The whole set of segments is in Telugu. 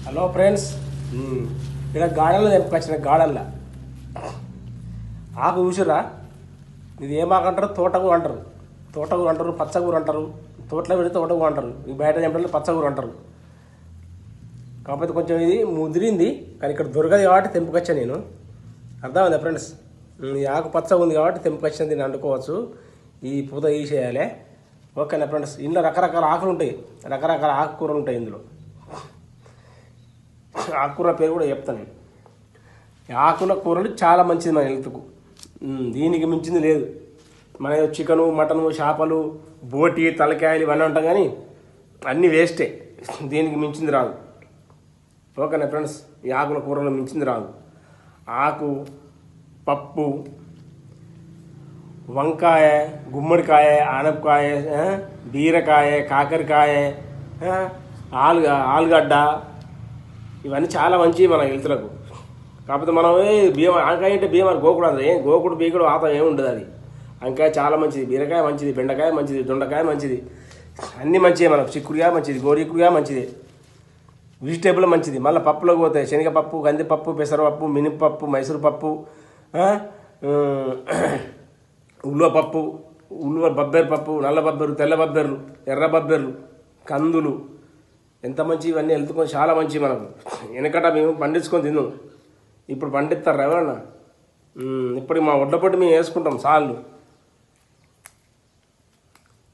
హలో ఫ్రెండ్స్, ఇక్కడ గార్డెన్లో తెంపుకొచ్చిన గార్డెన్లో ఆకు చూసిరా. ఇది ఏం ఆకు అంటారు? తోటకూర అంటారు. తోటకూర అంటారు, పచ్చకూర అంటారు. తోటలో పెడితే తోటకూర అంటారు. ఈ బయట తెంపడంలో పచ్చకూర అంటారు. కాకపోతే కొంచెం ఇది ముదిరింది, కానీ ఇక్కడ దొరకదు కాబట్టి తెంపుకొచ్చా నేను. అర్థమైందా ఫ్రెండ్స్? ఈ ఆకు పచ్చగా ఉంది కాబట్టి తెంపుకొచ్చిన దీన్ని వండుకోవచ్చు. ఈ పూత తీసేయాలి. ఓకేనా ఫ్రెండ్స్? ఇందులో రకరకాల ఆకులు ఉంటాయి, రకరకాల ఆకుకూరలు ఉంటాయి. ఇందులో ఆకుకూర పేరు కూడా చెప్తాను నేను. ఆకుల కూరలు చాలా మంచిది మన హెల్త్కు. దీనికి మించింది లేదు. మన చికెను, మటను, చేపలు, బోటి, తలకాయలు ఇవన్నీ ఉంటాం, కానీ అన్నీ వేస్టే. దీనికి మించింది రాదు. ఓకేనా ఫ్రెండ్స్? ఈ ఆకుల కూరలు మించింది రాదు. ఆకు, పప్పు, వంకాయ, గుమ్మడికాయ, ఆనపకాయ, బీరకాయ, కాకరకాయ, ఆలుగడ్డ, ఇవన్నీ చాలా మంచివి మన హెల్త్లకు. కాకపోతే మనం బియ్యం వంకాయ అంటే బియ్యం అని గోకుడు గోకుడు బీకుడు ఆతం ఏముండదు. అది వంకాయ చాలా మంచిది, బీరకాయ మంచిది, బెండకాయ మంచిది, దొండకాయ మంచిది, అన్నీ మంచిదే. మనకు చిక్కుడుగా మంచిది, గోరికుడుగా మంచిది, వెజిటేబుల్ మంచిది. మళ్ళీ పప్పులోకి పోతాయి శనగపప్పు, కందిపప్పు, పెసరపప్పు, మినపప్పు, మైసూరు పప్పు, ఉల్వపప్పు, బబ్బెరు పప్పు, నల్ల బబ్బెరు, తెల్ల బబ్బెర్లు, ఎర్ర బబ్బెర్లు, కందులు, ఎంత మంచి ఇవన్నీ వెళ్తుకొని చాలా మంచి. మనకు వెనకట మేము పండించుకొని తిన్నాం, ఇప్పుడు పండిస్తారు ఎవరన్నా. ఇప్పుడు మా ఒడ్లపొట్టి మేము వేసుకుంటాం సాళ్ళు.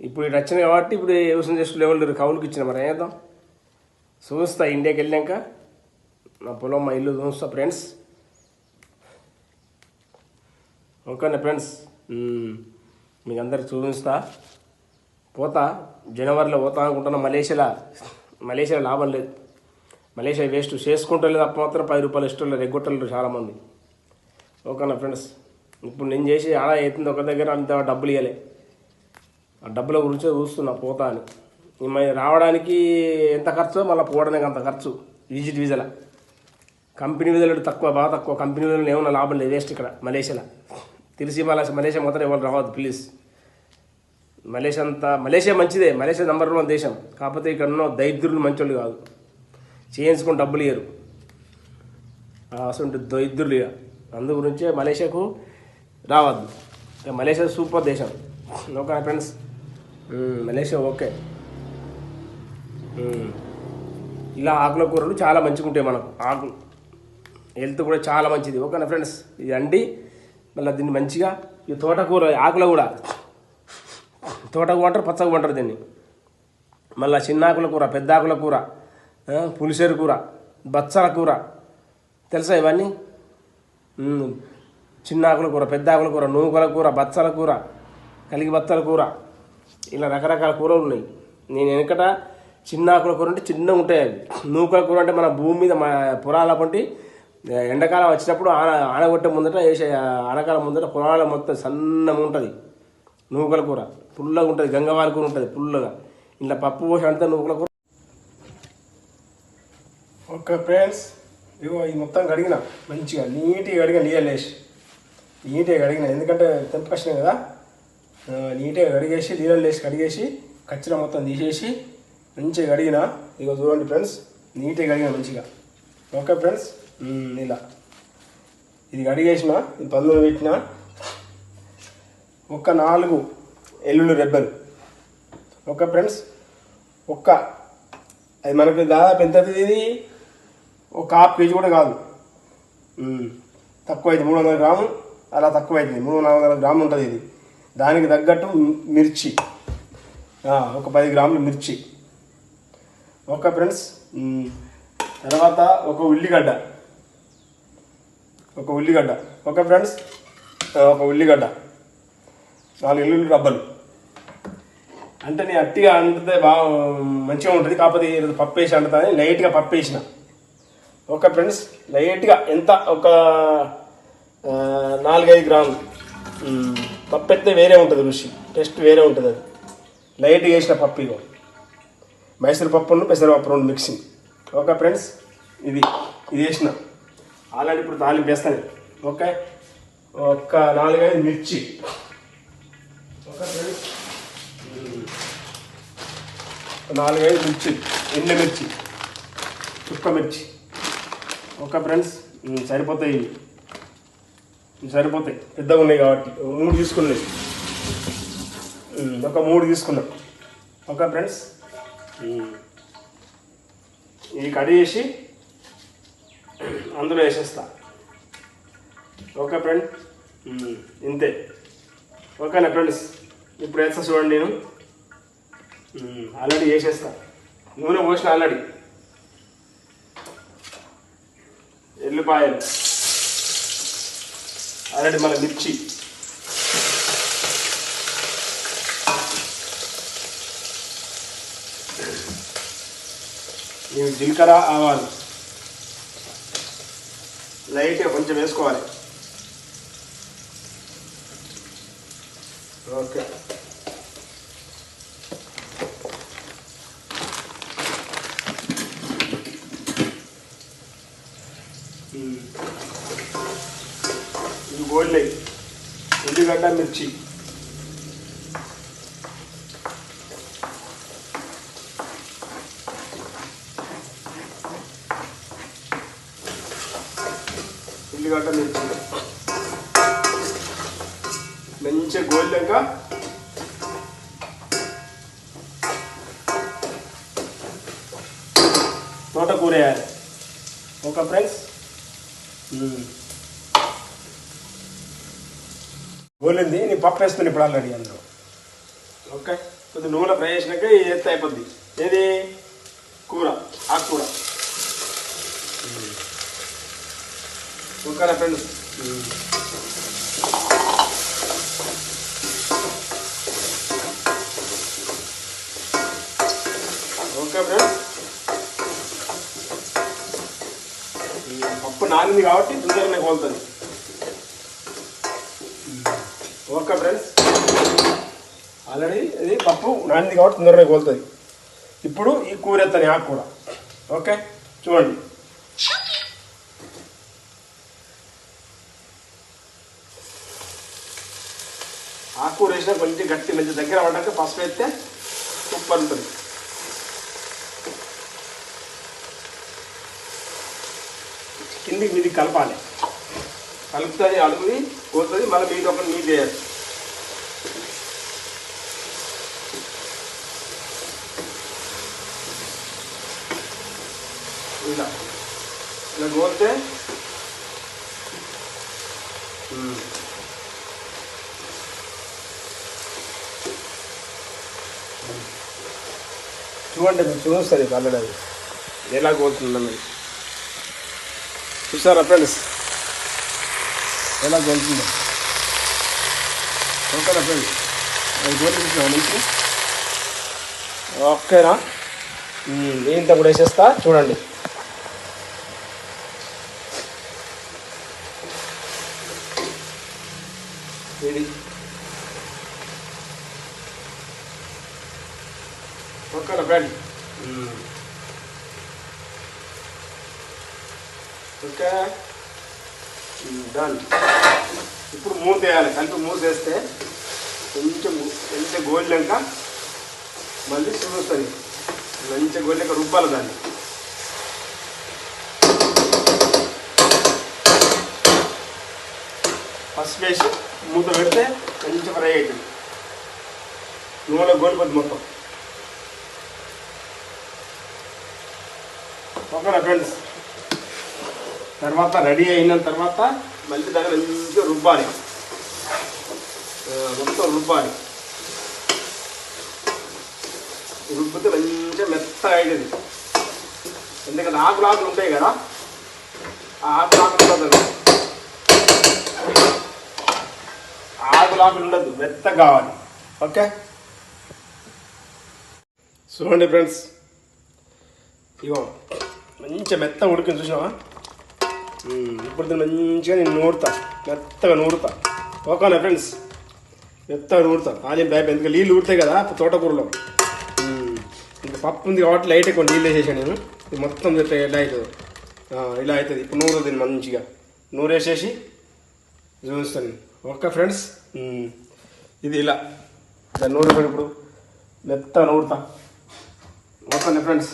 ఇప్పుడు ఇటు వచ్చినాయి కాబట్టి ఇప్పుడు వ్యవసాయం చేసిన లెవెల్ కౌలుకి ఇచ్చిన. మరి ఏద్దాం, చూస్తా ఇండియాకి వెళ్ళాక నా పొలం, మా ఇల్లు చూస్తా ఫ్రెండ్స్. ఓకేనా ఫ్రెండ్స్? మీకు అందరికి చూపిస్తా. పోతా జనవరిలో పోతా అనుకుంటున్నా. మలేషియాలో లాభం లేదు. మలేషియా వేస్ట్ చేసుకుంటలేదు. తప్ప మాత్రం 10 రూపాయలు ఇష్టం రెగ్గొట్టలేరు చాలామంది. ఓకేనా ఫ్రెండ్స్? ఇప్పుడు నేను చేసి ఆడ అవుతుంది ఒక దగ్గర, అంత డబ్బులు ఇవ్వలే. ఆ డబ్బుల గురించే చూస్తున్నా పోతా అని. రావడానికి ఎంత ఖర్చు, మళ్ళీ పోవడానికి అంత ఖర్చు. విజిట్ వీజాల కంపెనీ వీజాలు తక్కువ, బాగా తక్కువ. కంపెనీ వీజాలు ఏమన్నా లాభం లేదు, వేస్ట్ ఇక్కడ మలేషియాలో. తెలిసి మలేషియా మాత్రం ఎవరు రావద్దు ప్లీజ్. మలేషియా మంచిదే, మలేషియా నెంబర్ 1 దేశం. కాకపోతే ఇక్కడ ఉన్న దైద్యులు మంచోళ్ళు కాదు, చేయించుకొని డబ్బులు ఇయ్యరు. అసలు దైద్యులు ఇక. అందు గురించే మలేషియాకు రావద్దు. మలేషియా సూపర్ దేశం. Okay friends? Malaysia okay. ఇలా ఆకుల కూరలు చాలా మంచిగా ఉంటాయి మనకు. ఆకులు హెల్త్ కూడా చాలా మంచిది. ఓకేనా ఫ్రెండ్స్? ఇది అండి. మళ్ళీ దీన్ని మంచిగా ఈ తోటకూర ఆకులు కూడా తోటకూర అంటారు, పచ్చగా అంటారు దీన్ని. మళ్ళీ చిన్న ఆకుల కూర, పెద్ద ఆకుల కూర, పులిసేరు కూర, బచ్చల కూర, తెలుసా ఇవన్నీ? చిన్న ఆకుల కూర, పెద్ద ఆకుల కూర, నూకల కూర, బచ్చల కూర, కలిగి బచ్చల కూర, ఇలా రకరకాల కూరలు ఉన్నాయి. నేను వెనకట చిన్న ఆకుల కూర అంటే చిన్నగా ఉంటాయి అవి. నూకల కూర అంటే మన భూమి మీద పొలాల పంటి ఎండాకాలం వచ్చినప్పుడు ఆనగొట్టే ముందట వేసే, ఆనకాలం ముందట పొలాల మొత్తం సన్నగా ఉంటుంది. నూకల కూర పుల్లగా ఉంటుంది, గంగవారి కూర ఉంటుంది పుల్లగా. ఇలా పప్పు పోసి అంతా నూకల కూర. ఓకే ఫ్రెండ్స్, ఇగో ఈ మొత్తం కడిగిన మంచిగా నీట్గా కడిగిన, నీళ్ళు వేసి నీట్గా కడిగిన. ఎందుకంటే తెంపుకొచ్చినాయి కదా, నీట్గా కడిగేసి నీళ్ళు వేసి కడిగేసి కచ్చిన మొత్తం తీసేసి మంచిగా కడిగిన. ఇగో చూడండి ఫ్రెండ్స్, నీట్గా కడిగిన మంచిగా. Okay friends? ఇలా ఇది కడిగేసిన, ఇది పళ్ళులో పెట్టిన. ఒక 4 ఎల్లుల్లి రెబ్బలు. Okay friends? అది మనకు దాదాపు ఎంత అవుతుంది? ఇది ఒక 1/2 కేజీ కూడా కాదు, తక్కువ అవుతుంది. 300 గ్రాములు అలా తక్కువ అవుతుంది. 300-400 గ్రాములు ఉంటుంది ఇది. దానికి తగ్గట్టు మిర్చి, ఒక 10 గ్రాములు మిర్చి. Okay friends? తర్వాత ఒక ఉల్లిగడ్డ. Okay friends? ఒక ఉల్లిగడ్డ, 4 ఎల్లుల్లి రబ్బలు. అంటే నేను అట్టిగా అంటుతే బాగా మంచిగా ఉంటుంది. కాకపోతే పప్పు వేసి అంటుతుంది, లైట్గా పప్పు వేసిన. Okay friends? లైట్గా ఎంత ఒక 4-5 గ్రాములు పప్పు అయితే వేరే ఉంటుంది, రుచి టేస్ట్ వేరే ఉంటుంది. అది లైట్గా వేసిన పప్పు. ఇగో మైసూరు పప్పును పెసరపప్పు 2 మిక్సింగ్. Okay friends? ఇది వేసిన ఆల్రెడీ. ఇప్పుడు తాలింపు వేస్తాను. ఓకే, ఒక 4-5 మిర్చి. Okay friends? 4-5 మిర్చి, ఎండుమిర్చి. చుక్క మిర్చి. ఓకే ఫ్రెండ్స్, సరిపోతాయి సరిపోతాయి, పెద్దగా ఉన్నాయి కాబట్టి 3 తీసుకున్నాయి. ఒక 3 తీసుకున్నాం. ఓకే ఫ్రెండ్స్, ఇది కడి చేసి అందులో వేసేస్తా. ఓకే ఫ్రెండ్, ఇంతే. ఓకేనా ఫ్రెండ్స్, ఇప్పుడు వేస్తా చూడండి. నేను ఆల్రెడీ వేసేస్తా, నూనె పోసిన ఆల్రెడీ. ఎల్లిపాయలు ఆల్రెడీ, మన మిర్చి, జీలకర్ర, ఆవాలు లైట్గా కొంచెం వేసుకోవాలి. ఓకే, ఇది గోల్డ్, ఉల్లిగడ్డ, మిర్చి, ఉల్లిగడ్డ మిర్చి మంచిగా గోల్డాక తోటకూర వేయాలి. ఓకే ఫ్రెండ్స్, గోలింది. నీ పప్పు వేస్తుంది ఇప్పుడు ఆల్రెడీ అందులో. ఓకే, కొద్దిగా నూనె ఫ్రై చేసినాక ఇది ఎత్త అయిపోద్ది. ఏది కూర, ఆకుకూర. ఓకేనా ఫ్రెండ్స్, ఓకే ఫ్రెండ్స్, పప్పు నానింది కాబట్టి తొందరగానే కోలుతుంది. ఓకే ఫ్రెండ్స్, ఆల్రెడీ ఇది పప్పు నానింది కాబట్టి తొందరగానే కోలుతుంది. ఇప్పుడు ఈ కూర ఎత్తాను, ఆకుకూర. ఓకే చూడండి, ఆకుకూర వేసినా కొంచెం గట్టి, మంచి దగ్గర పడ్డాక పసుపు వేస్తే సూపర్ ఉంటుంది. కిందికి మీది కలపాలి, కలుపుతుంది, అడుగుది పోతుంది, మళ్ళీ మీది ఒకటి నీట్ చేయాలి. ఇలా ఇలా గోలితే చూడండి, మీరు చూస్తుంది ఆల్రెడీ అది ఎలా గోలుతుందో. మీరు చూసారా ఫ్రెండ్స్ ఎలా గోలుతుందో? ఓకేనా ఫ్రెండ్స్, అది గోలుతుందా మంచి? ఓకేనా, దీంతో కూడా వేసేస్తా చూడండి. ఇది ఓకేనా ఫ్రెండ్? Okay, done. ఇప్పుడు మూత వేయాలి, కలిపి మూత వేస్తే కొంచెం గోలినాక మళ్ళీ చూస్తుంది. మంచిగా గోలినాక రుబ్బాలి దాన్ని. పసుపు వేసి మూత పెడితే కొంచెం ఫ్రై అవుతుంది, నూనెలో గోలిపోద్ది మొత్తం. ఓకేనా ఫ్రెండ్స్, తర్వాత రెడీ అయిన తర్వాత మళ్ళీ దాన్ని మంచిగా రుబ్బాలి, మొత్తం రుబ్బాలి. రుబ్బితే మంచిగా మెత్తగా అవుతుంది. ఎందుకంటే ఆకులు ఉంటాయి కదా, ఆ ఆకులు ఉండదు, ఆకులు ఉండదు, మెత్తగా కావాలి. ఓకే చూడండి ఫ్రెండ్స్, ఇగో మంచిగా మెత్తగా ఉడికింది చూసినావా? ఇప్పుడు మంచిగా నేను నూరుతా, మెత్తగా నూరుతా. ఓకేనా ఫ్రెండ్స్, మెత్తగా నూరుతా. ఆలిం బ్యాప్ ఎందుకంటే నీళ్ళు ఊరుతాయి కదా తోటకూరలో. ఇంకా పప్పు ఉంది కాబట్టి లైట్ ఎక్కువ నీళ్ళు వేసేసాను నేను. ఇది మొత్తం ఎలా అవుతుంది, ఇలా అవుతుంది. ఇప్పుడు నూరుతుంది మంచిగా, నూరేసేసి చూపిస్తాను. ఓకే ఫ్రెండ్స్, ఇది ఇలా దాన్ని నూరు ఇప్పుడు మెత్తగా నూరుతా. ఓకేనా ఫ్రెండ్స్?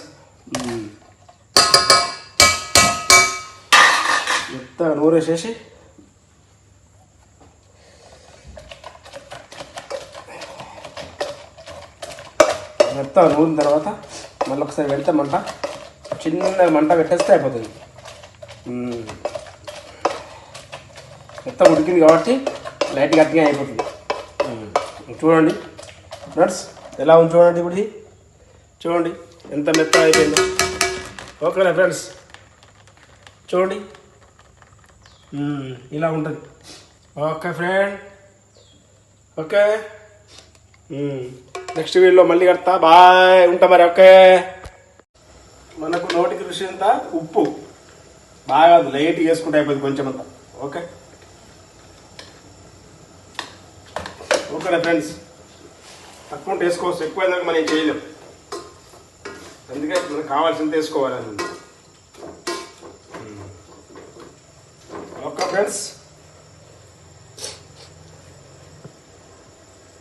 నూరు వేసేసి మొత్తం నూరిన తర్వాత మళ్ళీ ఒకసారి పెడితే మంట చిన్న మంట పెట్టేస్తే అయిపోతుంది. మొత్తం ఉడికింది కాబట్టి లైట్గా అట్టిగా అయిపోతుంది. చూడండి ఫ్రెండ్స్ ఎలా ఉంది చూడండి. ఇప్పుడు చూడండి ఎంత మెత్తగా అయిపోయిందో. ఓకేనా ఫ్రెండ్స్ చూడండి ఇలా ఉంటుంది. ఓకే ఫ్రెండ్, ఓకే నెక్స్ట్ వీడియోలో మళ్ళీ కడతా. బాయ్, ఉంటా మరి. ఓకే, మనకు నోటికి రుచి ఎంత ఉప్పు బాగా లైట్ వేసుకుంటే అయిపోతుంది కొంచెం అంతా. ఓకే ఓకేనా ఫ్రెండ్స్, తక్కువ వేసుకోవచ్చు, ఎక్కువ అయినాక మనం ఏం చేయలేం. అందుకే మనకు కావాల్సింది వేసుకోవాలని. Okay friends.